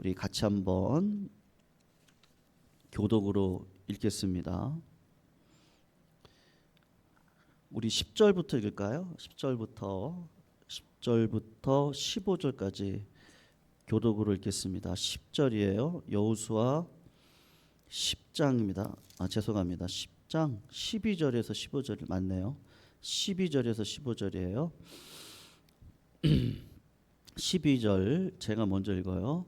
우리 같이 한번 교독으로 읽겠습니다. 우리 10절부터 읽을까요? 10절부터 15절까지 교독으로 읽겠습니다. 10절이에요. 여호수아 10장입니다. 죄송합니다. 10장 12절에서 15절 맞네요. 12절에서 15절이에요. 12절 제가 먼저 읽어요.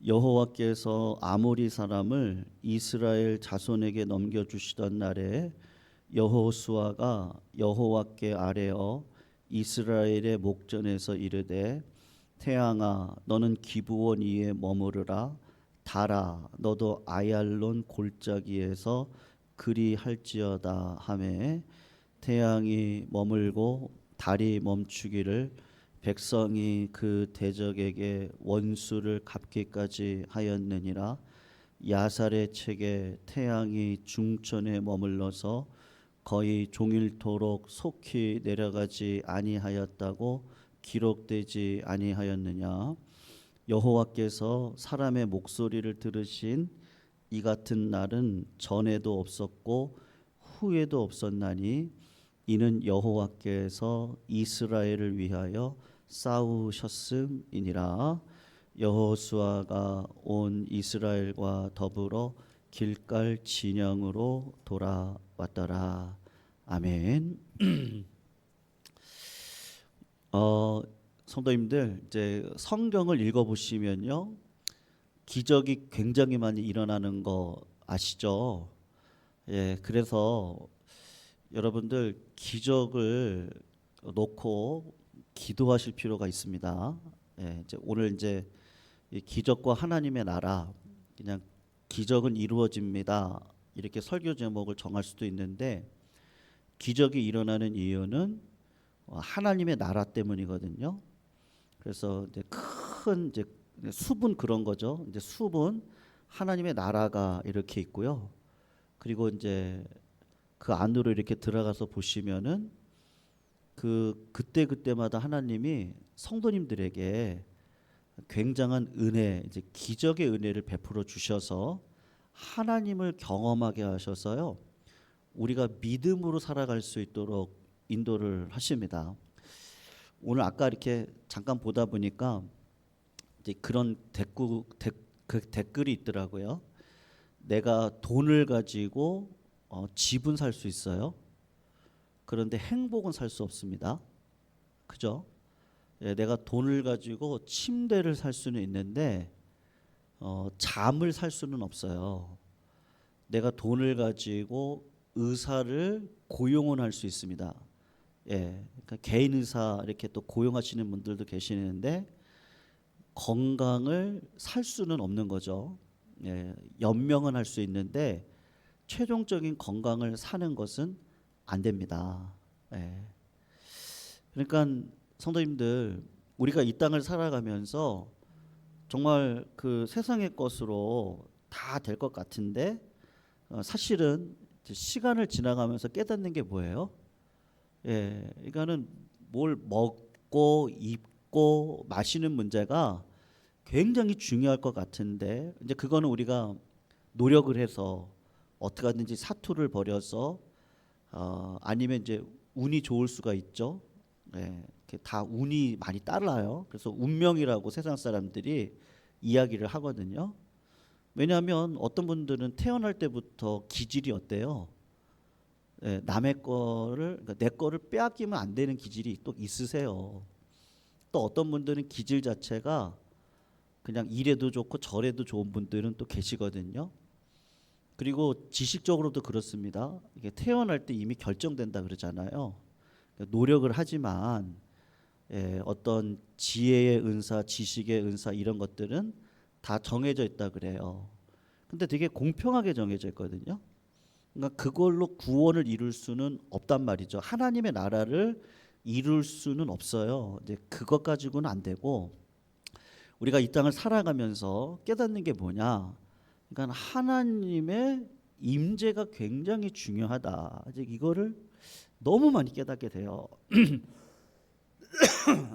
여호와께서 아모리 사람을 이스라엘 자손에게 넘겨주시던 날에 여호수아가 여호와께 아뢰어 이스라엘의 목전에서 이르되 태양아 너는 기브온 위에 머무르라 달아 너도 아얄론 골짜기에서 그리할지어다 하매 태양이 머물고 달이 멈추기를 백성이 그 대적에게 원수를 갚기까지 하였느니라. 야살의 책에 태양이 중천에 머물러서 거의 종일토록 속히 내려가지 아니하였다고 기록되지 아니하였느냐. 여호와께서 사람의 목소리를 들으신 이 같은 날은 전에도 없었고 후에도 없었나니 이는 여호와께서 이스라엘을 위하여 싸우셨음이니라. 여호수아가 온 이스라엘과 더불어 길갈 진영으로 돌아왔더라. 아멘. 성도님들 이제 성경을 읽어보시면요 기적이 굉장히 많이 일어나는 거 아시죠? 예, 그래서 여러분들 기적을 놓고 기도하실 필요가 있습니다. 예, 이제 오늘 이제 이 기적과 하나님의 나라 그냥 기적은 이루어집니다. 이렇게 설교 제목을 정할 수도 있는데 기적이 일어나는 이유는 하나님의 나라 때문이거든요. 그래서 이제 큰 이제 숲은 그런 거죠. 이제 숲은 하나님의 나라가 이렇게 있고요. 그리고 이제 그 안으로 이렇게 들어가서 보시면은 그때마다 하나님이 성도님들에게 굉장한 은혜, 이제 기적의 은혜를 베풀어 주셔서 하나님을 경험하게 하셔서요. 우리가 믿음으로 살아갈 수 있도록 인도를 하십니다. 오늘 아까 이렇게 잠깐 보다 보니까 이제 그런 댓글이 있더라고요. 내가 돈을 가지고 집은 살 수 있어요. 그런데 행복은 살 수 없습니다. 그죠? 예, 내가 돈을 가지고 침대를 살 수는 있는데 잠을 살 수는 없어요. 내가 돈을 가지고 의사를 고용은 할 수 있습니다. 예, 그러니까 개인 의사 이렇게 또 고용하시는 분들도 계시는데 건강을 살 수는 없는 거죠. 예, 연명은 할 수 있는데 최종적인 건강을 사는 것은 안 됩니다. 예. 그러니까 성도님들 우리가 이 땅을 살아가면서 정말 그 세상의 것으로 다 될 것 같은데 사실은 시간을 지나가면서 깨닫는 게 뭐예요? 예, 그러니까는 뭘 먹고 입고 마시는 문제가 굉장히 중요할 것 같은데 이제 그거는 우리가 노력을 해서 어떻게 하든지 사투를 벌여서 아니면 이제 운이 좋을 수가 있죠. 예, 다 운이 많이 따라요. 그래서 운명이라고 세상 사람들이 이야기를 하거든요. 왜냐하면 어떤 분들은 태어날 때부터 기질이 어때요? 예, 남의 거를 그러니까 내 거를 빼앗기면 안 되는 기질이 또 있으세요. 또 어떤 분들은 기질 자체가 그냥 이래도 좋고 저래도 좋은 분들은 또 계시거든요. 그리고 지식적으로도 그렇습니다. 이게 태어날 때 이미 결정된다 그러잖아요. 노력을 하지만 어떤 지혜의 은사, 지식의 은사 이런 것들은 다 정해져 있다 그래요. 근데 되게 공평하게 정해져 있거든요. 그러니까 그걸로 구원을 이룰 수는 없단 말이죠. 하나님의 나라를 이룰 수는 없어요. 이제 그것 가지고는 안 되고 우리가 이 땅을 살아가면서 깨닫는 게 뭐냐? 그러니까 하나님의 임재가 굉장히 중요하다. 이제 이거를 너무 많이 깨닫게 돼요.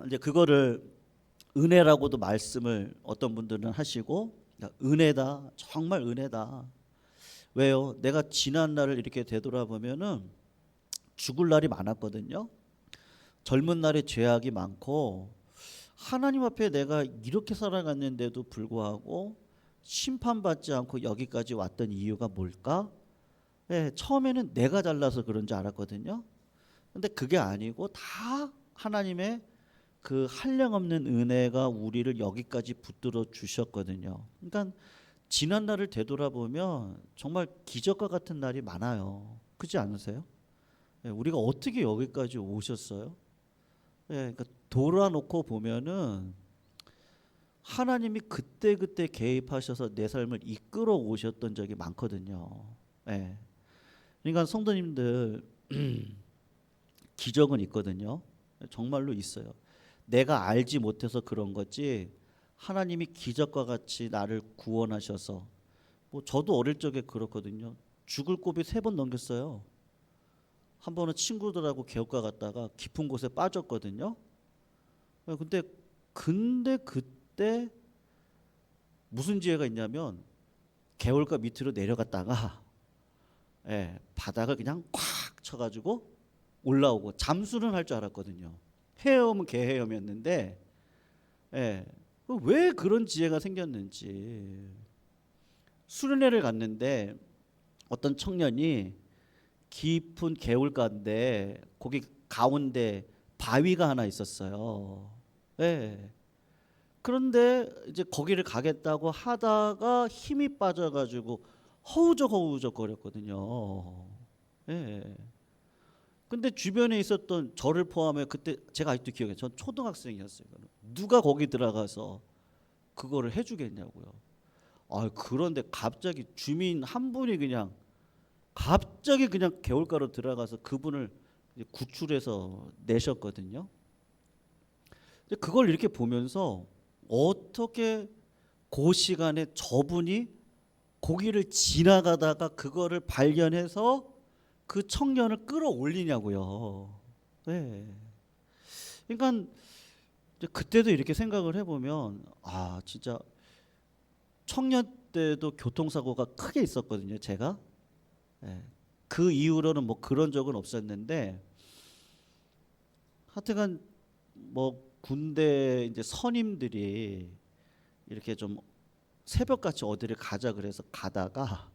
이제 그거를 은혜라고도 말씀을 어떤 분들은 하시고, 야, 은혜다, 정말 은혜다. 왜요? 내가 지난 날을 이렇게 되돌아보면은 죽을 날이 많았거든요. 젊은 날에 죄악이 많고 하나님 앞에 내가 이렇게 살아갔는데도 불구하고 심판받지 않고 여기까지 왔던 이유가 뭘까? 네, 처음에는 내가 잘나서 그런 줄 알았거든요. 근데 그게 아니고 다 하나님의 그 한량없는 은혜가 우리를 여기까지 붙들어 주셨거든요. 그러니까 지난 날을 되돌아보면 정말 기적과 같은 날이 많아요. 그렇지 않으세요? 예, 우리가 어떻게 여기까지 오셨어요? 예, 그러니까 돌아놓고 보면은 하나님이 그때그때 개입하셔서 내 삶을 이끌어 오셨던 적이 많거든요. 예. 그러니까 성도님들 기적은 있거든요. 정말로 있어요. 내가 알지 못해서 그런 거지 하나님이 기적과 같이 나를 구원하셔서, 뭐 저도 어릴 적에 그렇거든요. 죽을 고비 3번 넘겼어요. 한 번은 친구들하고 개울가 갔다가 깊은 곳에 빠졌거든요. 근데 그때 무슨 지혜가 있냐면 개울가 밑으로 내려갔다가 예, 바닥을 그냥 꽉 쳐가지고 올라오고, 잠수는 할 줄 알았거든요. 헤엄은 개헤엄이었는데, 예, 왜 그런 지혜가 생겼는지. 수련회를 갔는데 어떤 청년이 깊은 개울가인데 거기 가운데 바위가 하나 있었어요. 예. 그런데 이제 거기를 가겠다고 하다가 힘이 빠져가지고 허우적 거렸거든요. 예. 근데 주변에 있었던 저를 포함해, 그때 제가 아직도 기억해요. 전 초등학생이었어요. 누가 거기 들어가서 그거를 해주겠냐고요. 아, 그런데 갑자기 주민 한 분이 그냥 갑자기 그냥 개울가로 들어가서 그분을 구출해서 내셨거든요. 그걸 이렇게 보면서 어떻게 그 시간에 저분이 고기를 지나가다가 그거를 발견해서 그 청년을 끌어올리냐고요. 네. 그러니까 이제 그때도 이렇게 생각을 해보면, 아 진짜 청년 때도 교통사고가 크게 있었거든요. 제가. 네. 그 이후로는 뭐 그런 적은 없었는데, 하여튼간 뭐 군대 이제 선임들이 이렇게 좀 새벽같이 어디를 가자 그래서 가다가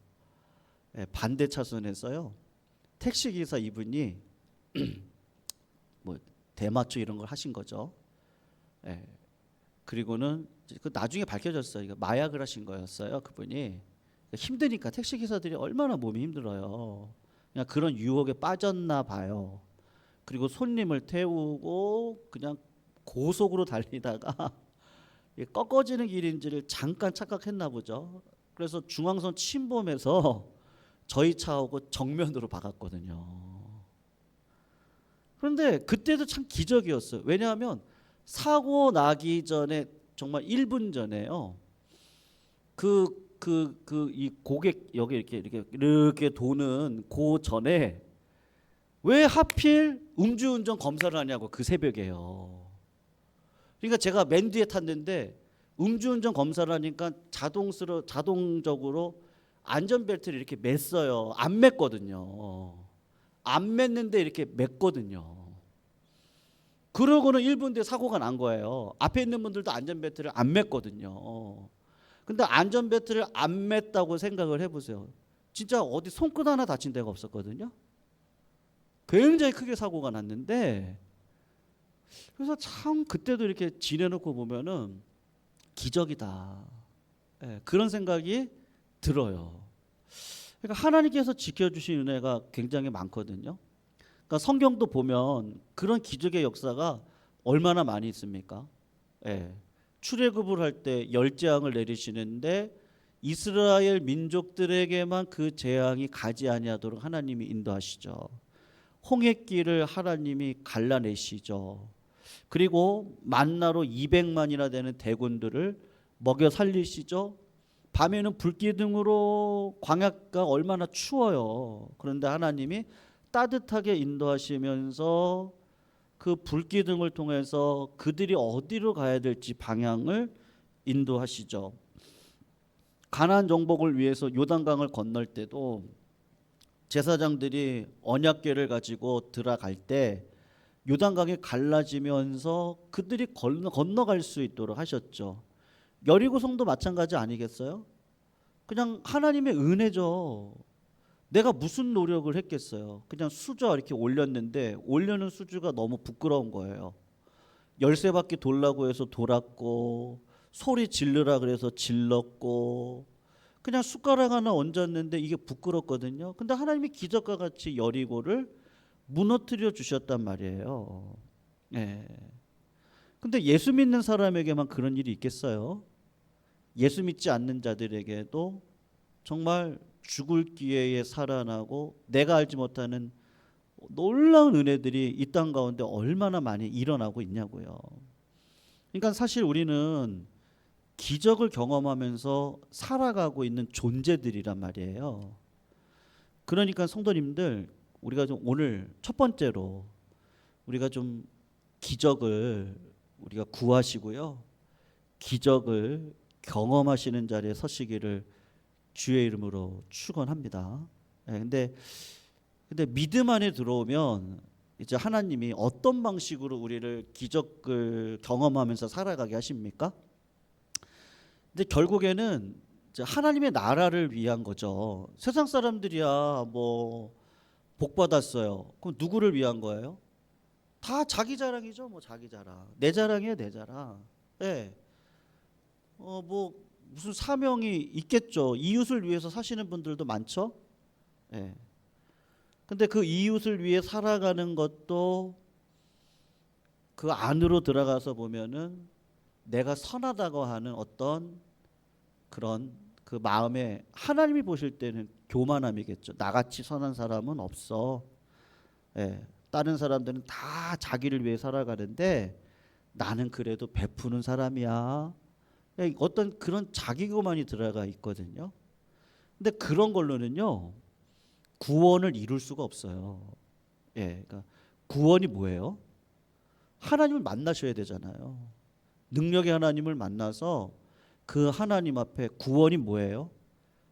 반대 차선에서요, 택시기사 이분이 뭐 대마초 이런 걸 하신 거죠. 예. 그리고는 그 나중에 밝혀졌어요. 이거 마약을 하신 거였어요. 그분이. 힘드니까 택시기사들이 얼마나 몸이 힘들어요. 그냥 그런 유혹에 빠졌나 봐요. 그리고 손님을 태우고 그냥 고속으로 달리다가 꺾어지는 길인지를 잠깐 착각했나 보죠. 그래서 중앙선 침범해서 저희 차하고 정면으로 박았거든요. 그런데 그때도 참 기적이었어요. 왜냐하면 사고 나기 전에 정말 1분 전에요. 이 고객 여기 이렇게 도는 그 전에 왜 하필 음주운전 검사를 하냐고, 그 새벽에요. 그러니까 제가 맨 뒤에 탔는데 음주운전 검사를 하니까 자동적으로 안전벨트를 이렇게 맸어요. 안 맸거든요. 안 맸는데 이렇게 맸거든요. 그러고는 1분 뒤에 사고가 난 거예요. 앞에 있는 분들도 안전벨트를 안 맸거든요. 근데 안전벨트를 안 맸다고 생각을 해보세요. 진짜 어디 손끝 하나 다친 데가 없었거든요. 굉장히 크게 사고가 났는데, 그래서 참 그때도 이렇게 지내놓고 보면은 기적이다. 예, 그런 생각이 들어요. 그러니까 하나님께서 지켜주신 은혜가 굉장히 많거든요. 그러니까 성경도 보면 그런 기적의 역사가 얼마나 많이 있습니까? 예. 출애굽을 할 때 10재앙을 내리시는데 이스라엘 민족들에게만 그 재앙이 가지 아니하도록 하나님이 인도하시죠. 홍해길을 하나님이 갈라내시죠. 그리고 만나로 200만이나 되는 대군들을 먹여 살리시죠. 밤에는 불기둥으로, 광야가 얼마나 추워요. 그런데 하나님이 따뜻하게 인도하시면서 그 불기둥을 통해서 그들이 어디로 가야 될지 방향을 인도하시죠. 가나안 정복을 위해서 요단강을 건널 때도 제사장들이 언약궤를 가지고 들어갈 때 요단강이 갈라지면서 그들이 건너갈 수 있도록 하셨죠. 여리고성도 마찬가지 아니겠어요? 그냥 하나님의 은혜죠. 내가 무슨 노력을 했겠어요. 그냥 수저 이렇게 올렸는데 올려는 수주가 너무 부끄러운 거예요. 13바퀴 돌라고 해서 돌았고 소리 지르라 그래서 질렀고 그냥 숟가락 하나 얹었는데 이게 부끄럽거든요. 근데 하나님이 기적과 같이 여리고를 무너뜨려 주셨단 말이에요. 예. 근데 예수 믿는 사람에게만 그런 일이 있겠어요? 예수 믿지 않는 자들에게도 정말 죽을 기회에 살아나고 내가 알지 못하는 놀라운 은혜들이 이 땅 가운데 얼마나 많이 일어나고 있냐고요. 그러니까 사실 우리는 기적을 경험하면서 살아가고 있는 존재들이란 말이에요. 그러니까 성도님들, 우리가 좀 오늘 첫 번째로 우리가 좀 기적을 우리가 구하시고요, 기적을 경험하시는 자리에 서시기를 주의 이름으로 축원합니다. 근데 믿음 안에 들어오면 이제 하나님이 어떤 방식으로 우리를 기적을 경험하면서 살아가게 하십니까? 근데 결국에는 이제 하나님의 나라를 위한 거죠. 세상 사람들이야 뭐 복 받았어요. 그럼 누구를 위한 거예요? 다 자기 자랑이죠. 뭐 자기 자랑. 내 자랑이에요, 내 자랑. 네. 뭐 무슨 사명이 있겠죠. 이웃을 위해서 사시는 분들도 많죠. 네. 근데 그 이웃을 위해 살아가는 것도 그 안으로 들어가서 보면은 내가 선하다고 하는 어떤 그런 그 마음에 하나님이 보실 때는 교만함이겠죠. 나같이 선한 사람은 없어. 예, 다른 사람들은 다 자기를 위해 살아가는데 나는 그래도 베푸는 사람이야. 예, 어떤 그런 자기교만이 들어가 있거든요. 근데 그런 걸로는요 구원을 이룰 수가 없어요. 예, 그러니까 구원이 뭐예요? 하나님을 만나셔야 되잖아요. 능력의 하나님을 만나서 그 하나님 앞에 구원이 뭐예요?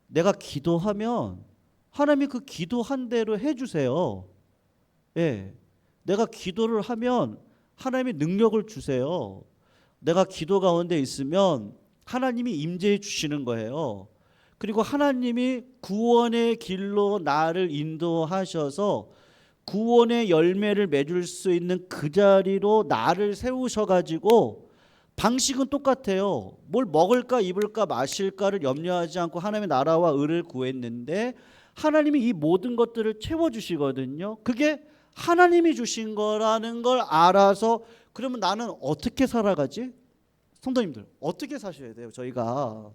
내가 기도하면 하나님이 그 기도한 대로 해주세요. 예, 내가 기도를 하면 하나님이 능력을 주세요. 내가 기도 가운데 있으면 하나님이 임재해 주시는 거예요. 그리고 하나님이 구원의 길로 나를 인도하셔서 구원의 열매를 맺을 수 있는 그 자리로 나를 세우셔가지고 방식은 똑같아요. 뭘 먹을까 입을까 마실까를 염려하지 않고 하나님의 나라와 의를 구했는데 하나님이 이 모든 것들을 채워주시거든요. 그게 하나님이 주신 거라는 걸 알아서 그러면 나는 어떻게 살아가지? 성도님들 어떻게 사셔야 돼요? 저희가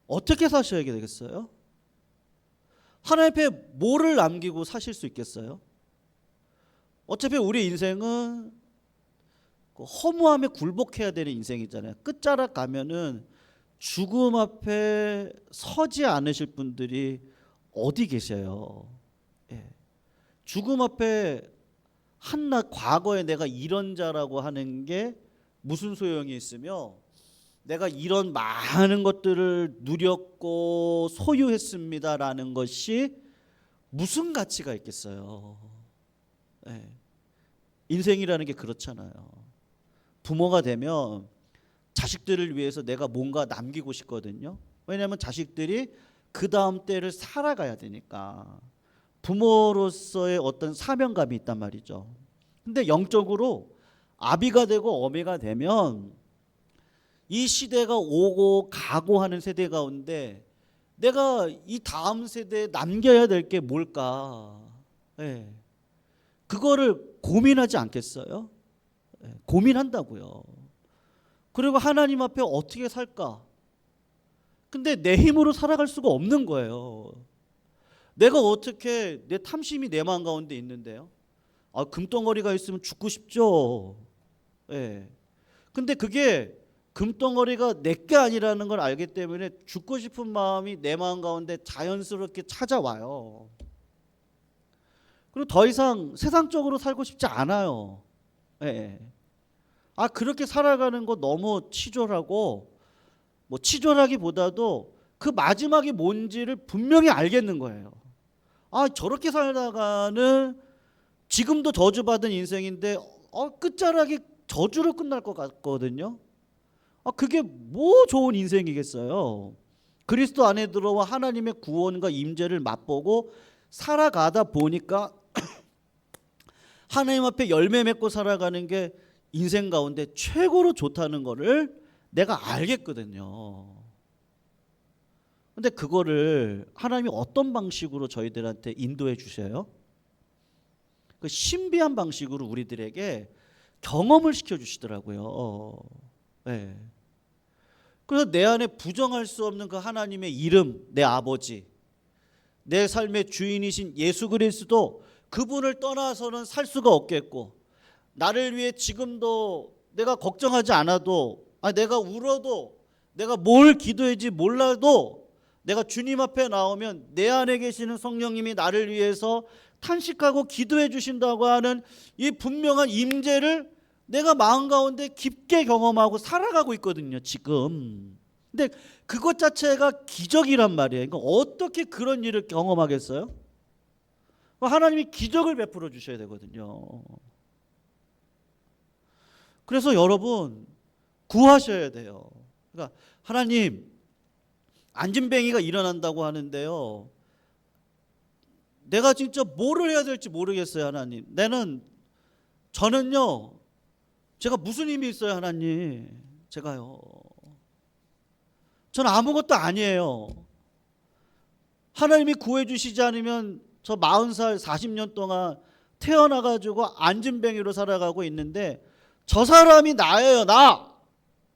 어떻게 사셔야 되겠어요? 하나님 앞에 뭐를 남기고 사실 수 있겠어요? 어차피 우리 인생은 허무함에 굴복해야 되는 인생이잖아요. 끝자락 가면은 죽음 앞에 서지 않으실 분들이 어디 계세요? 죽음 앞에 한낱 과거에 내가 이런 자라고 하는 게 무슨 소용이 있으며 내가 이런 많은 것들을 누렸고 소유했습니다라는 것이 무슨 가치가 있겠어요? 인생이라는 게 그렇잖아요. 부모가 되면 자식들을 위해서 내가 뭔가 남기고 싶거든요. 왜냐하면 자식들이 그 다음 때를 살아가야 되니까. 부모로서의 어떤 사명감이 있단 말이죠. 근데 영적으로 아비가 되고 어미가 되면 이 시대가 오고 가고 하는 세대 가운데 내가 이 다음 세대에 남겨야 될 게 뭘까? 그거를 고민하지 않겠어요? 고민한다고요. 그리고 하나님 앞에 어떻게 살까? 근데 내 힘으로 살아갈 수가 없는 거예요. 내가 어떻게 내 탐심이 내 마음 가운데 있는데요. 금덩어리가 있으면 죽고 싶죠. 근데 그게 금덩어리가 내 게 아니라는 걸 알기 때문에 죽고 싶은 마음이 내 마음 가운데 자연스럽게 찾아와요. 그리고 더 이상 세상적으로 살고 싶지 않아요. 예. 그렇게 살아가는 거 너무 치졸하고, 뭐 치졸하기보다도 그 마지막이 뭔지를 분명히 알겠는 거예요. 저렇게 살다가는 지금도 저주받은 인생인데 끝자락이 저주로 끝날 것 같거든요. 그게 뭐 좋은 인생이겠어요. 그리스도 안에 들어와 하나님의 구원과 임재를 맛보고 살아가다 보니까 하나님 앞에 열매 맺고 살아가는 게 인생 가운데 최고로 좋다는 거를 내가 알겠거든요. 근데 그거를 하나님이 어떤 방식으로 저희들한테 인도해 주셔요? 그 신비한 방식으로 우리들에게 경험을 시켜 주시더라고요. 네. 그래서 내 안에 부정할 수 없는 그 하나님의 이름, 내 아버지, 내 삶의 주인이신 예수 그리스도, 그분을 떠나서는 살 수가 없겠고, 나를 위해 지금도 내가 걱정하지 않아도, 내가 울어도, 내가 뭘 기도할지 몰라도 내가 주님 앞에 나오면 내 안에 계시는 성령님이 나를 위해서 탄식하고 기도해 주신다고 하는 이 분명한 임재를 내가 마음 가운데 깊게 경험하고 살아가고 있거든요, 지금. 근데 그것 자체가 기적이란 말이에요. 그러니까 어떻게 그런 일을 경험하겠어요? 하나님이 기적을 베풀어 주셔야 되거든요. 그래서 여러분 구하셔야 돼요. 그러니까 하나님, 안진뱅이가 일어난다고 하는데요, 내가 진짜 뭐를 해야 될지 모르겠어요. 하나님, 저는요, 제가 무슨 힘이 있어요? 하나님, 제가요, 저는 아무것도 아니에요. 하나님이 구해주시지 않으면 저 40살 40년 동안 태어나가지고 안진뱅이로 살아가고 있는데 저 사람이 나예요. 나.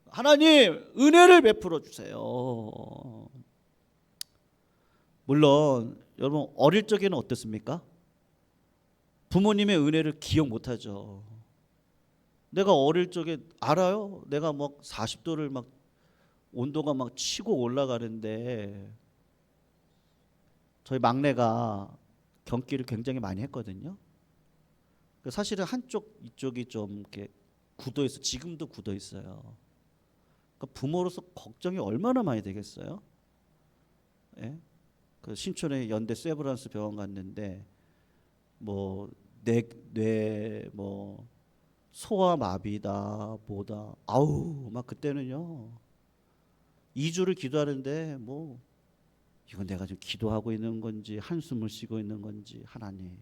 하나님 은혜를 베풀어 주세요. 물론 여러분 어릴 적에는 어땠습니까? 부모님의 은혜를 기억 못하죠. 내가 어릴 적에 알아요. 내가 막 40도를 막 온도가 막 치고 올라가는데 저희 막내가 경기를 굉장히 많이 했거든요. 사실은 한쪽 이쪽이 좀 이렇게 굳어 있어. 지금도 굳어 있어요. 그러니까 부모로서 걱정이 얼마나 많이 되겠어요. 예? 그 신촌에 연대 세브란스 병원 갔는데 뭐 뇌 뭐 소아 마비다 뭐다. 아우 막 그때는요 2주를 기도하는데 뭐 이건 내가 지금 기도하고 있는 건지 한숨을 쉬고 있는 건지, 하나님,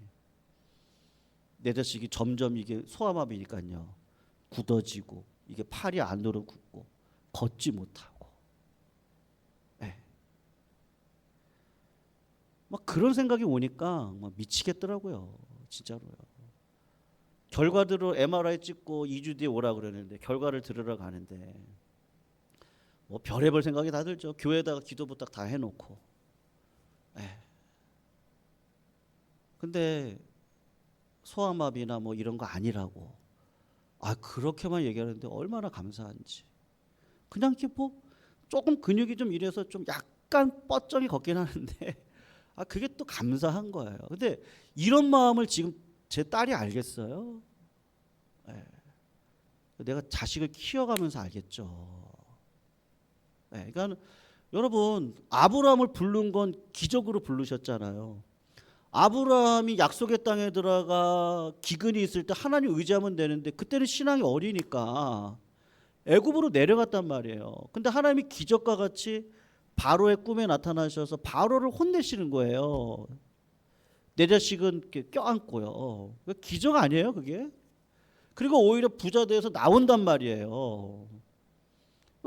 내 자식이 점점 이게 소아마비니까요 굳어지고 이게 팔이 안으로 굳고 걷지 못하고, 막 그런 생각이 오니까 막 미치겠더라고요. 진짜로요. 결과대로 MRI 찍고 2주 뒤에 오라 그러는데 결과를 들으러 가는데 뭐 별의별 생각이 다 들죠. 교회에다가 기도 부탁 다 해놓고. 근데 소아마비나 뭐 이런 거 아니라고 그렇게만 얘기하는데 얼마나 감사한지. 그냥 이렇게 뭐 조금 근육이 좀 이래서 좀 약간 뻗정이 걷긴 하는데 그게 또 감사한 거예요. 근데 이런 마음을 지금 제 딸이 알겠어요. 내가 자식을 키워가면서 알겠죠. 그러니까 여러분 아브라함을 부른 건 기적으로 부르셨잖아요. 아브라함이 약속의 땅에 들어가 기근이 있을 때 하나님 의지하면 되는데 그때는 신앙이 어리니까 애굽으로 내려갔단 말이에요. 근데 하나님이 기적과 같이 바로의 꿈에 나타나셔서 바로를 혼내시는 거예요. 내 자식은 껴안고요. 기적 아니에요 그게? 그리고 오히려 부자 돼서 나온단 말이에요.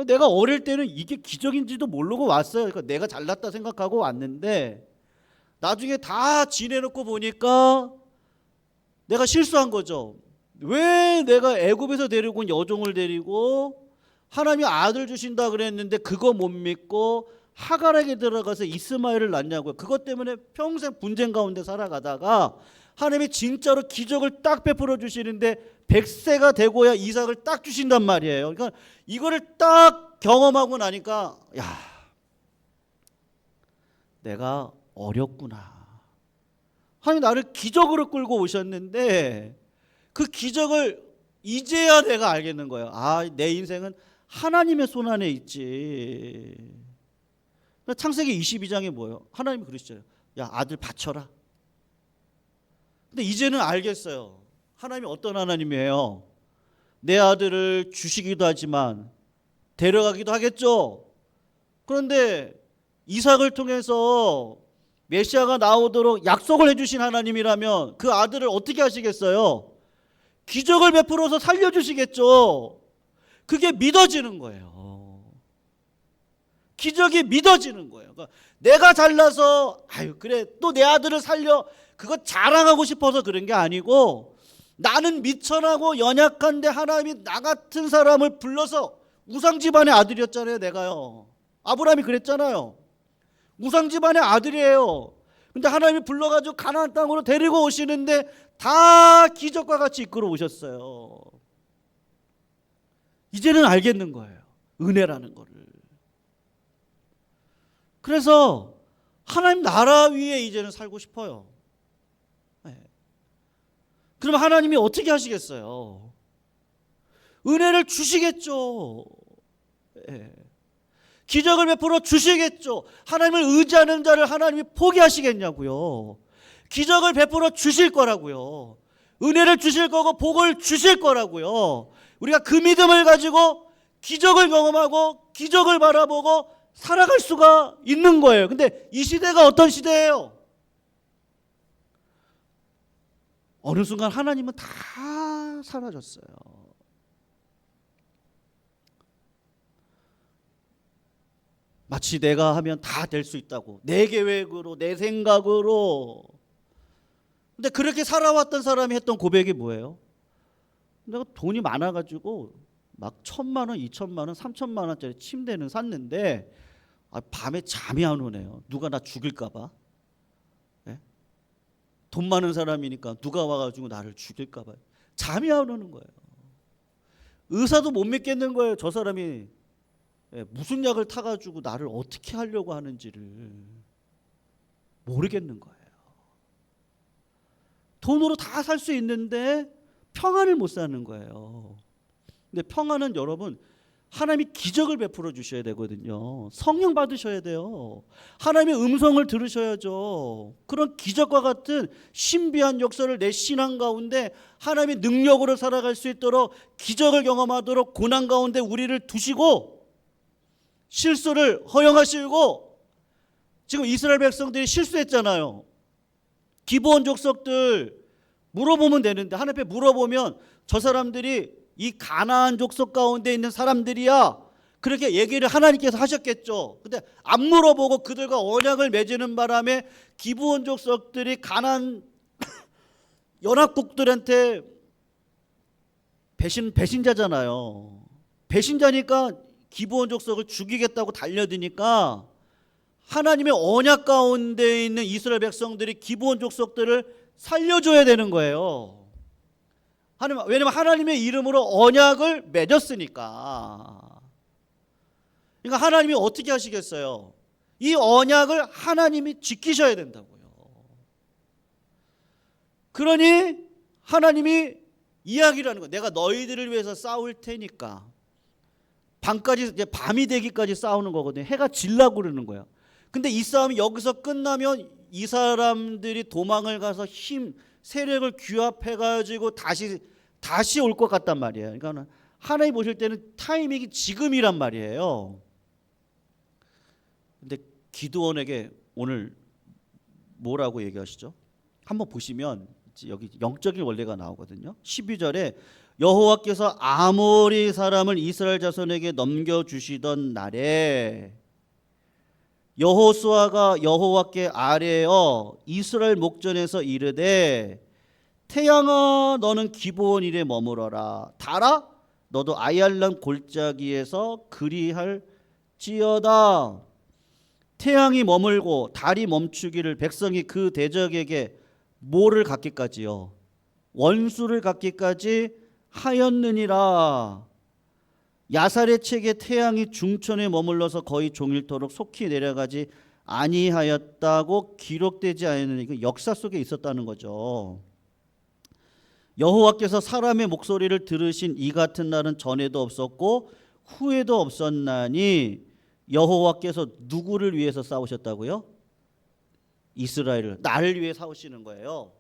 내가 어릴 때는 이게 기적인지도 모르고 왔어요. 그러니까 내가 잘났다 생각하고 왔는데 나중에 다 지내놓고 보니까 내가 실수한 거죠. 왜 내가 애굽에서 데리고 온 여종을 데리고 하나님이 아들 주신다 그랬는데 그거 못 믿고 하갈에게 들어가서 이스마엘을 낳냐고요. 그것 때문에 평생 분쟁 가운데 살아가다가 하나님이 진짜로 기적을 딱 베풀어 주시는데 100세가 되고야 이삭을 딱 주신단 말이에요. 그러니까 이거를 딱 경험하고 나니까 내가 어렸구나. 하나님 나를 기적으로 끌고 오셨는데 그 기적을 이제야 내가 알겠는 거예요. 아, 내 인생은 하나님의 손 안에 있지. 창세기 22장에 뭐예요? 하나님이 그러시죠. 야, 아들 바쳐라. 근데 이제는 알겠어요. 하나님이 어떤 하나님이에요? 내 아들을 주시기도 하지만 데려가기도 하겠죠. 그런데 이삭을 통해서 메시아가 나오도록 약속을 해주신 하나님이라면 그 아들을 어떻게 하시겠어요? 기적을 베풀어서 살려주시겠죠. 그게 믿어지는 거예요. 기적이 믿어지는 거예요. 그러니까 내가 잘나서 아유 그래 또 내 아들을 살려 그거 자랑하고 싶어서 그런 게 아니고 나는 미천하고 연약한데 하나님이 나 같은 사람을 불러서 우상 집안의 아들이었잖아요. 내가요. 아브라함이 그랬잖아요. 우상 집안의 아들이에요. 근데 하나님이 불러가지고 가나안 땅으로 데리고 오시는데 다 기적과 같이 이끌어 오셨어요. 이제는 알겠는 거예요. 은혜라는 거를. 그래서 하나님 나라 위에 이제는 살고 싶어요. 네. 그럼 하나님이 어떻게 하시겠어요? 은혜를 주시겠죠. 네. 기적을 베풀어 주시겠죠. 하나님을 의지하는 자를 하나님이 포기하시겠냐고요. 기적을 베풀어 주실 거라고요. 은혜를 주실 거고 복을 주실 거라고요. 우리가 그 믿음을 가지고 기적을 경험하고 기적을 바라보고 살아갈 수가 있는 거예요. 근데 이 시대가 어떤 시대예요? 어느 순간 하나님은 다 사라졌어요. 마치 내가 하면 다 될 수 있다고 내 계획으로 내 생각으로. 근데 그렇게 살아왔던 사람이 했던 고백이 뭐예요? 내가 돈이 많아가지고 막 1,000만 원, 2,000만 원, 3,000만 원짜리 침대는 샀는데 밤에 잠이 안 오네요. 누가 나 죽일까 봐. 네? 돈 많은 사람이니까 누가 와가지고 나를 죽일까 봐 잠이 안 오는 거예요. 의사도 못 믿겠는 거예요. 저 사람이 무슨 약을 타가지고 나를 어떻게 하려고 하는지를 모르겠는 거예요. 돈으로 다 살 수 있는데 평안을 못 사는 거예요. 근데 평안은 여러분 하나님이 기적을 베풀어 주셔야 되거든요. 성령 받으셔야 돼요. 하나님의 음성을 들으셔야죠. 그런 기적과 같은 신비한 역사를 내 신앙 가운데 하나님의 능력으로 살아갈 수 있도록 기적을 경험하도록 고난 가운데 우리를 두시고 실수를 허용하시고 지금 이스라엘 백성들이 실수했잖아요. 기브온 족속들 물어보면 되는데 하나님 앞에 물어보면 저 사람들이 이 가나안 족속 가운데 있는 사람들이야 그렇게 얘기를 하나님께서 하셨겠죠. 근데 안 물어보고 그들과 언약을 맺는 바람에 기브온 족속들이 가나안 연합국들한테 배신자잖아요. 배신자니까 기브온 족속을 죽이겠다고 달려드니까 하나님의 언약 가운데 있는 이스라엘 백성들이 기브온 족속들을 살려줘야 되는 거예요. 왜냐하면 하나님의 이름으로 언약을 맺었으니까. 그러니까 하나님이 어떻게 하시겠어요? 이 언약을 하나님이 지키셔야 된다고요. 그러니 하나님이 이야기를 하는 거예요. 내가 너희들을 위해서 싸울 테니까. 밤이 되기까지 싸우는 거거든요. 해가 질라고 그러는 거예요. 근데 이 싸움이 여기서 끝나면 이 사람들이 도망을 가서 세력을 규합해가지고 다시 올 것 같단 말이에요. 그러니까 하나님 보실 때는 타이밍이 지금이란 말이에요. 근데 기드온에게 오늘 뭐라고 얘기하시죠? 한번 보시면 여기 영적인 원리가 나오거든요. 12절에 여호와께서 아모리 사람을 이스라엘 자손에게 넘겨주시던 날에 여호수아가 여호와께 아뢰어 이스라엘 목전에서 이르되 태양아 너는 기브온 이래 머물어라. 달아 너도 아얄란 골짜기에서 그리할지어다. 태양이 머물고 달이 멈추기를 백성이 그 대적에게 뭐를 갖기까지요? 원수를 갖기까지 하였느니라. 야살의 책에 태양이 중천에 머물러서 거의 종일토록 속히 내려가지 아니하였다고 기록되지 않는 역사 속에 있었다는 거죠. 여호와께서 사람의 목소리를 들으신 이 같은 날은 전에도 없었고 후에도 없었나니 여호와께서 누구를 위해서 싸우셨다고요? 이스라엘을, 나를 위해 싸우시는 거예요.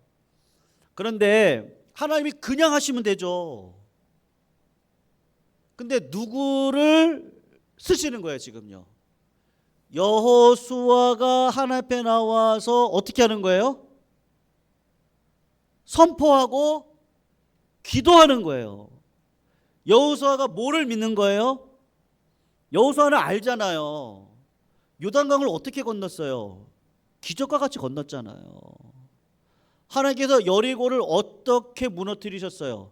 그런데 하나님이 그냥 하시면 되죠. 근데 누구를 쓰시는 거예요 지금요? 여호수아가 하나님 앞에 나와서 어떻게 하는 거예요? 선포하고 기도하는 거예요. 여호수아가 뭐를 믿는 거예요? 여호수아는 알잖아요. 요단강을 어떻게 건넜어요? 기적과 같이 건넜잖아요. 하나님께서 여리고를 어떻게 무너뜨리셨어요?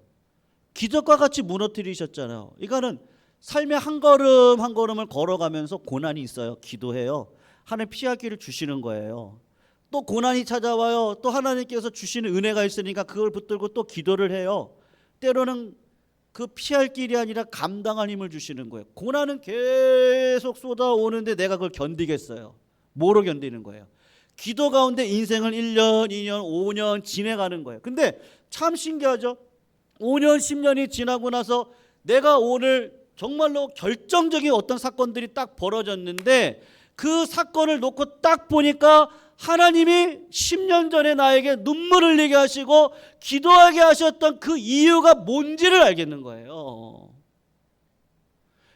기적과 같이 무너뜨리셨잖아요. 이거는 삶의 한 걸음 한 걸음을 걸어가면서 고난이 있어요. 기도해요. 하나님 피할 길을 주시는 거예요. 또 고난이 찾아와요. 또 하나님께서 주시는 은혜가 있으니까 그걸 붙들고 또 기도를 해요. 때로는 그 피할 길이 아니라 감당할 힘을 주시는 거예요. 고난은 계속 쏟아오는데 내가 그걸 견디겠어요? 뭐로 견디는 거예요? 기도 가운데 인생을 1년, 2년, 5년 지내가는 거예요. 근데 참 신기하죠? 5년, 10년이 지나고 나서 내가 오늘 정말로 결정적인 어떤 사건들이 딱 벌어졌는데 그 사건을 놓고 딱 보니까 하나님이 10년 전에 나에게 눈물 흘리게 하시고 기도하게 하셨던 그 이유가 뭔지를 알겠는 거예요.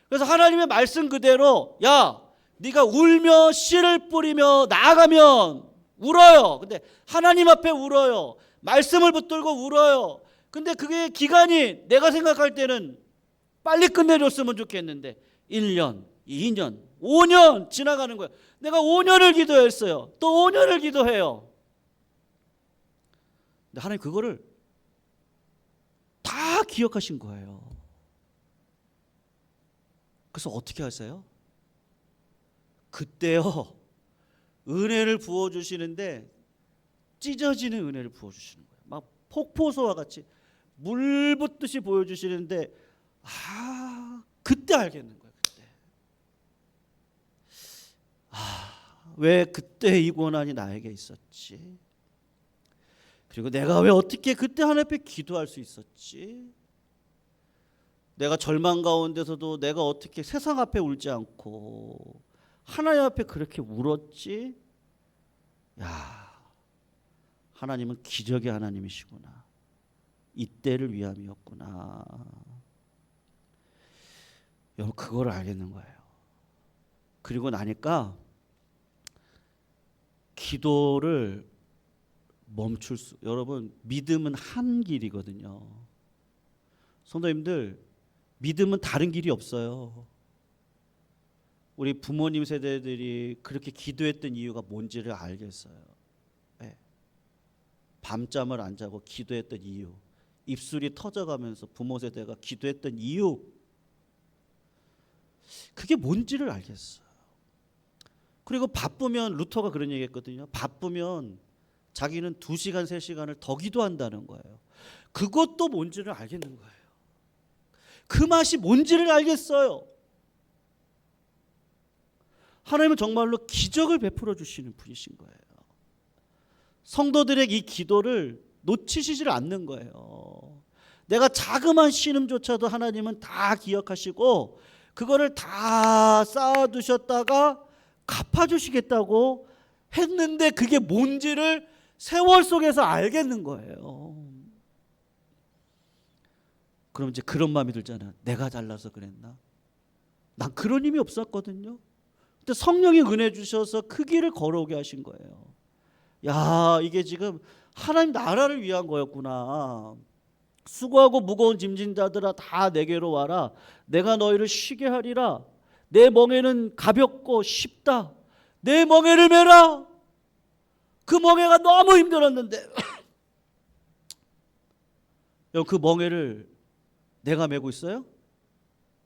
그래서 하나님의 말씀 그대로 야, 네가 울며 씨를 뿌리며 나아가면 울어요. 근데 하나님 앞에 울어요. 말씀을 붙들고 울어요. 근데 그게 기간이 내가 생각할 때는 빨리 끝내줬으면 좋겠는데 1년, 2년, 5년 지나가는 거예요. 내가 5년을 기도했어요. 또 5년을 기도해요. 근데 하나님 그거를 다 기억하신 거예요. 그래서 어떻게 하세요? 그때요 은혜를 부어주시는데 찢어지는 은혜를 부어주시는 거예요. 막 폭포수와 같이 물 붓듯이 보여주시는데 그때 알겠는 거예요. 그때 왜 그때 이 고난이 나에게 있었지? 그리고 내가 왜 어떻게 그때 하나님 앞에 기도할 수 있었지? 내가 절망 가운데서도 내가 어떻게 세상 앞에 울지 않고 하나님 앞에 그렇게 울었지? 야, 하나님은 기적의 하나님이시구나. 이때를 위함이었구나. 여러분 그걸 알겠는 거예요. 그리고 나니까 기도를 여러분 믿음은 한 길이거든요. 성도님들 믿음은 다른 길이 없어요. 우리 부모님 세대들이 그렇게 기도했던 이유가 뭔지를 알겠어요. 네. 밤잠을 안 자고 기도했던 이유, 입술이 터져가면서 부모 세대가 기도했던 이유, 그게 뭔지를 알겠어요. 그리고 바쁘면 루터가 그런 얘기했거든요. 바쁘면 자기는 2시간, 3시간을 더 기도한다는 거예요. 그것도 뭔지를 알겠는 거예요. 그 맛이 뭔지를 알겠어요. 하나님은 정말로 기적을 베풀어 주시는 분이신 거예요. 성도들의 이 기도를 놓치시질 않는 거예요. 내가 자그마한 신음조차도 하나님은 다 기억하시고 그거를 다 쌓아두셨다가 갚아주시겠다고 했는데 그게 뭔지를 세월 속에서 알겠는 거예요. 그럼 이제 그런 마음이 들잖아요. 내가 잘나서 그랬나? 난 그런 힘이 없었거든요. 근데 성령이 은혜 주셔서 그 길을 걸어오게 하신 거예요. 야, 이게 지금 하나님 나라를 위한 거였구나. 수고하고 무거운 짐진 자들아 다 내게로 와라. 내가 너희를 쉬게 하리라. 내 멍에는 가볍고 쉽다. 내 멍에를 메라. 그 멍에가 너무 힘들었는데 그 멍에를 내가 메고 있어요?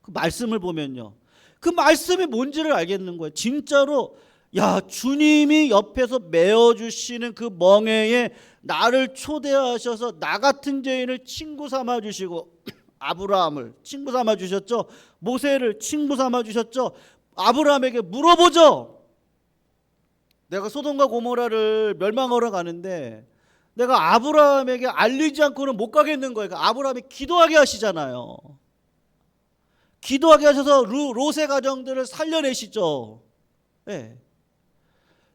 그 말씀을 보면요. 그 말씀이 뭔지를 알겠는 거예요. 진짜로 야, 주님이 옆에서 메어주시는 그 멍에에 나를 초대하셔서 나 같은 죄인을 친구 삼아 주시고 아브라함을 친구 삼아 주셨죠. 모세를 친구 삼아 주셨죠. 아브라함에게 물어보죠. 내가 소돔과 고모라를 멸망하러 가는데 내가 아브라함에게 알리지 않고는 못 가겠는 거예요. 그러니까 아브라함이 기도하게 하시잖아요. 기도하게 하셔서 롯의 가정들을 살려내시죠. 네.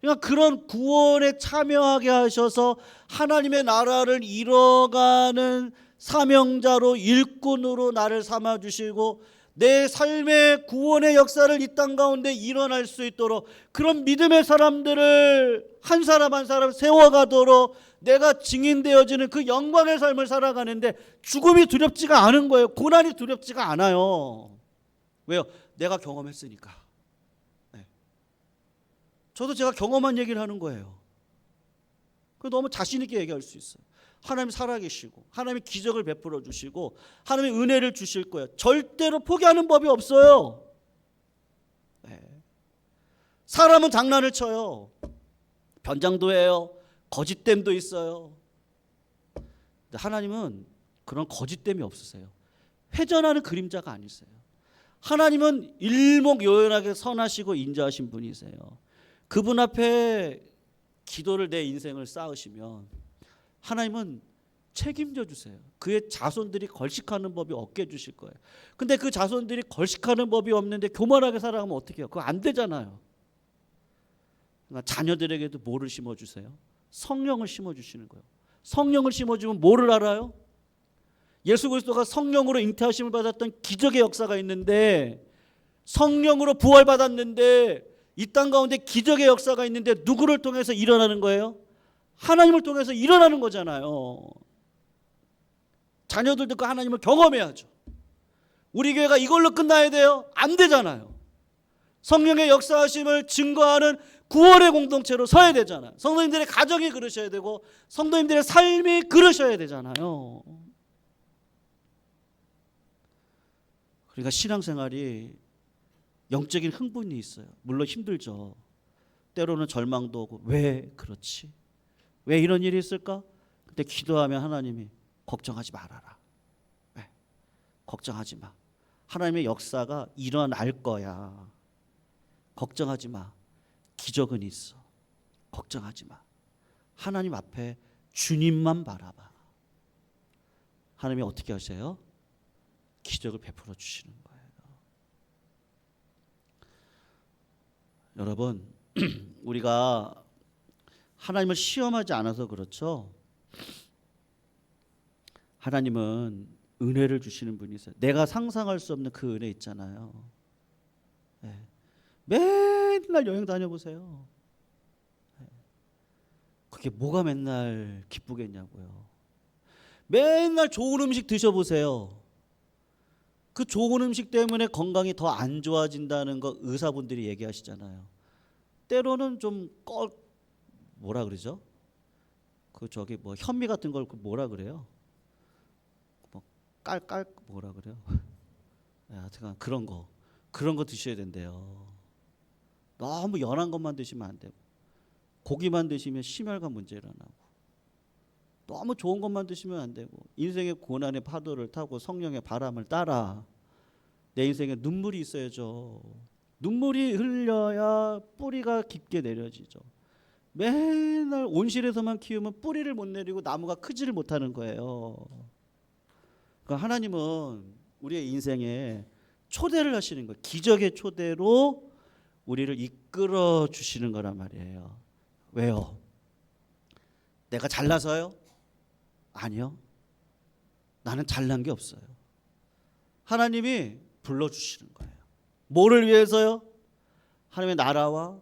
그러니까 그런 구원에 참여하게 하셔서 하나님의 나라를 이뤄가는 사명자로 일꾼으로 나를 삼아주시고 내 삶의 구원의 역사를 이 땅 가운데 일어날 수 있도록 그런 믿음의 사람들을 한 사람 한 사람 세워가도록 내가 증인되어지는 그 영광의 삶을 살아가는데 죽음이 두렵지가 않은 거예요. 고난이 두렵지가 않아요. 왜요? 내가 경험했으니까. 네. 저도 제가 경험한 얘기를 하는 거예요. 너무 자신 있게 얘기할 수 있어요. 하나님 살아계시고 하나님이 기적을 베풀어 주시고 하나님이 은혜를 주실 거예요. 절대로 포기하는 법이 없어요. 네. 사람은 장난을 쳐요. 변장도 해요. 거짓됨도 있어요. 근데 하나님은 그런 거짓됨이 없으세요. 회전하는 그림자가 아니세요. 하나님은 일목요연하게 선하시고 인자하신 분이세요. 그분 앞에 기도를 내 인생을 쌓으시면 하나님은 책임져 주세요. 그의 자손들이 걸식하는 법이 없게 해주실 거예요. 근데 그 자손들이 걸식하는 법이 없는데 교만하게 살아가면 어떻게 해요? 그거 안 되잖아요. 그러니까 자녀들에게도 뭐를 심어주세요? 성령을 심어주시는 거예요. 성령을 심어주면 뭐를 알아요? 예수 그리스도가 성령으로 잉태하심을 받았던 기적의 역사가 있는데 성령으로 부활받았는데 이 땅 가운데 기적의 역사가 있는데 누구를 통해서 일어나는 거예요? 하나님을 통해서 일어나는 거잖아요. 자녀들도 그 하나님을 경험해야죠. 우리 교회가 이걸로 끝나야 돼요? 안 되잖아요. 성령의 역사하심을 증거하는 구원의 공동체로 서야 되잖아요. 성도님들의 가정이 그러셔야 되고 성도님들의 삶이 그러셔야 되잖아요. 그러니까 신앙생활이 영적인 흥분이 있어요. 물론 힘들죠. 때로는 절망도 오고 왜 그렇지? 왜 이런 일이 있을까? 근데 기도하면 하나님이 걱정하지 말아라. 네. 걱정하지 마. 하나님의 역사가 일어날 거야. 걱정하지 마. 기적은 있어. 걱정하지 마. 하나님 앞에 주님만 바라봐. 하나님이 어떻게 하세요? 기적을 베풀어 주시는 거예요. 여러분, 우리가 하나님을 시험하지 않아서 그렇죠. 하나님은 은혜를 주시는 분이세요. 내가 상상할 수 없는 그 은혜 있잖아요. 네. 맨날 여행 다녀보세요. 네. 그게 뭐가 맨날 기쁘겠냐고요. 맨날 좋은 음식 드셔보세요. 그 좋은 음식 때문에 건강이 더 안 좋아진다는 거 의사분들이 얘기하시잖아요. 때로는 좀 뭐라 그러죠? 그 저기 뭐 현미 같은 걸 뭐라 그래요? 뭐 뭐라 그래요? 하여튼 그런 거 드셔야 된대요. 너무 연한 것만 드시면 안 되고 고기만 드시면 심혈관 문제 일어나고 너무 좋은 것만 드시면 안 되고 인생의 고난의 파도를 타고 성령의 바람을 따라 내 인생에 눈물이 있어야죠. 눈물이 흘려야 뿌리가 깊게 내려지죠. 맨날 온실에서만 키우면 뿌리를 못 내리고 나무가 크지를 못하는 거예요. 그러니까 하나님은 우리의 인생에 초대를 하시는 거예요. 기적의 초대로 우리를 이끌어 주시는 거란 말이에요. 왜요? 내가 잘나서요? 아니요. 나는 잘난 게 없어요. 하나님이 불러주시는 거예요. 뭐를 위해서요? 하나님의 나라와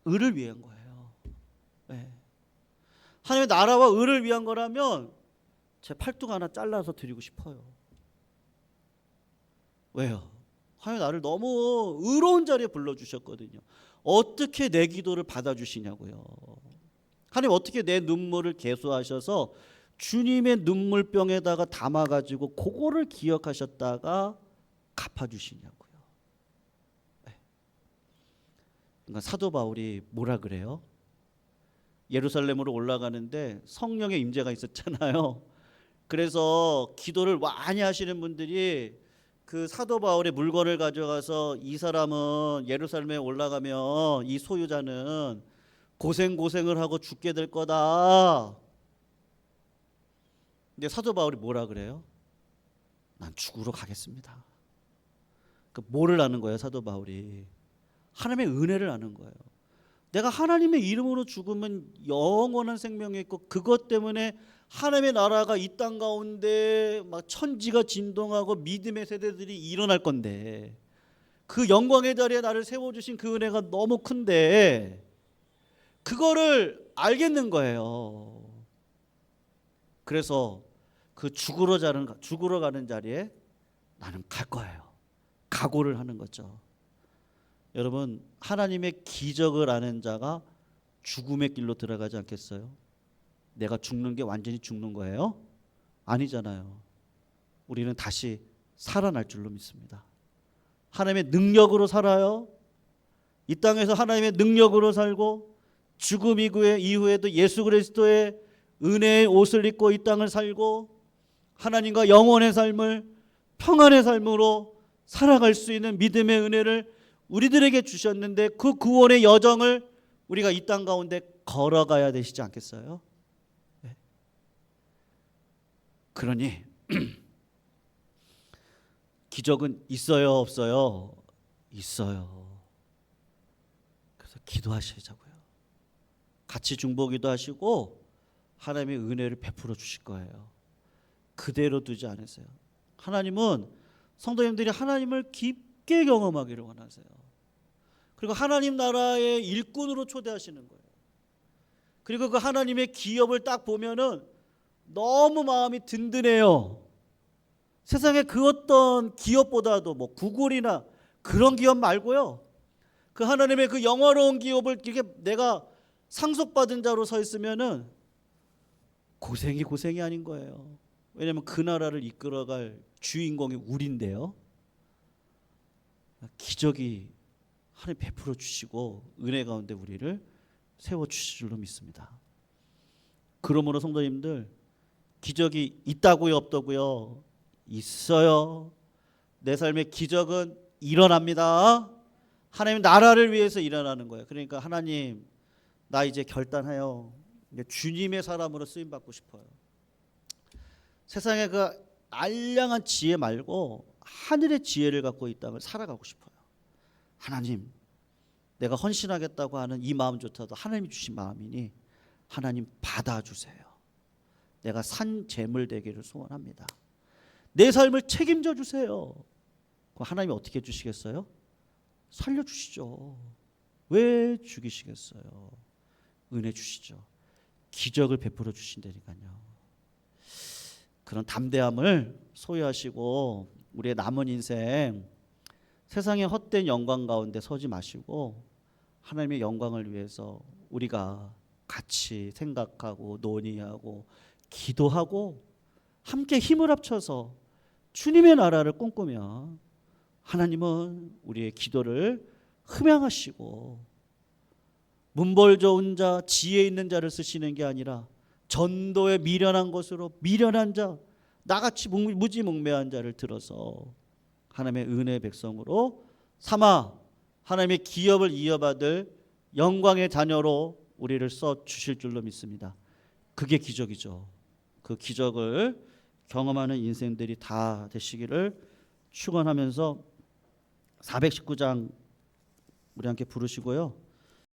의를 위한 거예요. 네. 하나님의 나라와 의를 위한 거라면 제 팔뚝 하나 잘라서 드리고 싶어요. 왜요? 하나님 나를 너무 의로운 자리에 불러주셨거든요. 어떻게 내 기도를 받아주시냐고요. 하나님 어떻게 내 눈물을 계수하셔서 주님의 눈물병에다가 담아가지고 그거를 기억하셨다가 갚아주시냐고요. 네. 그러니까 사도 바울이 뭐라 그래요? 예루살렘으로 올라가는데 성령의 임재가 있었잖아요. 그래서 기도를 많이 하시는 분들이 그 사도 바울의 물건을 가져가서 이 사람은 예루살렘에 올라가면 이 소유자는 고생을 하고 죽게 될 거다. 근데 사도 바울이 뭐라 그래요? 난 죽으러 가겠습니다. 그 뭐를 아는 거예요, 사도 바울이? 하나님의 은혜를 아는 거예요. 내가 하나님의 이름으로 죽으면 영원한 생명이 있고, 그것 때문에 하나님의 나라가 이 땅 가운데 막 천지가 진동하고 믿음의 세대들이 일어날 건데, 그 영광의 자리에 나를 세워주신 그 은혜가 너무 큰데 그거를 알겠는 거예요. 그래서 그 죽으러 가는 자리에 나는 갈 거예요. 각오를 하는 거죠. 여러분, 하나님의 기적을 아는 자가 죽음의 길로 들어가지 않겠어요? 내가 죽는 게 완전히 죽는 거예요? 아니잖아요. 우리는 다시 살아날 줄로 믿습니다. 하나님의 능력으로 살아요. 이 땅에서 하나님의 능력으로 살고, 죽음 이후에도 예수 그리스도의 은혜의 옷을 입고 이 땅을 살고, 하나님과 영원의 삶을 평안의 삶으로 살아갈 수 있는 믿음의 은혜를 우리들에게 주셨는데, 그 구원의 여정을 우리가 이 땅 가운데 걸어가야 되시지 않겠어요? 네. 그러니 기적은 있어요, 없어요? 있어요. 그래서 기도하시자고요. 같이 중보기도 하시고 하나님의 은혜를 베풀어 주실 거예요. 그대로 두지 않으세요. 하나님은 성도님들이 하나님을 깊게 경험하기를 원하세요. 그리고 하나님 나라의 일꾼으로 초대하시는 거예요. 그리고 그 하나님의 기업을 딱 보면은 너무 마음이 든든해요. 세상에 그 어떤 기업보다도 뭐 구글이나 그런 기업 말고요, 그 하나님의 그 영화로운 기업을 이렇게 내가 상속받은 자로 서 있으면은 고생이 아닌 거예요. 왜냐하면 그 나라를 이끌어갈 주인공이 우리인데요. 기적이 하나님 베풀어 주시고 은혜 가운데 우리를 세워 주실 줄로 믿습니다. 그러므로 성도님들, 기적이 있다고요, 없다고요? 있어요. 내 삶의 기적은 일어납니다. 하나님 나라를 위해서 일어나는 거예요. 그러니까 하나님, 나 이제 결단해요. 주님의 사람으로 쓰임 받고 싶어요. 세상에 그 알량한 지혜 말고 하늘의 지혜를 갖고 이 땅을 살아가고 싶어요. 하나님, 내가 헌신하겠다고 하는 이 마음조차도 하나님이 주신 마음이니 하나님 받아주세요. 내가 산 재물 되기를 소원합니다. 내 삶을 책임져 주세요. 그럼 하나님이 어떻게 해주시겠어요? 살려주시죠. 왜 죽이시겠어요? 은혜 주시죠. 기적을 베풀어 주신다니까요. 그런 담대함을 소유하시고 우리의 남은 인생 세상의 헛된 영광 가운데 서지 마시고 하나님의 영광을 위해서 우리가 같이 생각하고 논의하고 기도하고 함께 힘을 합쳐서 주님의 나라를 꿈꾸면 하나님은 우리의 기도를 흠양하시고 문벌 좋은 자, 지혜 있는 자를 쓰시는 게 아니라 전도에 미련한 것으로 미련한 자, 나같이 무지몽매한 자를 들어서 하나님의 은혜의 백성으로 삼아 하나님의 기업을 이어받을 영광의 자녀로 우리를 써 주실 줄로 믿습니다. 그게 기적이죠. 그 기적을 경험하는 인생들이 다 되시기를 축원하면서 419장 우리 함께 부르시고요.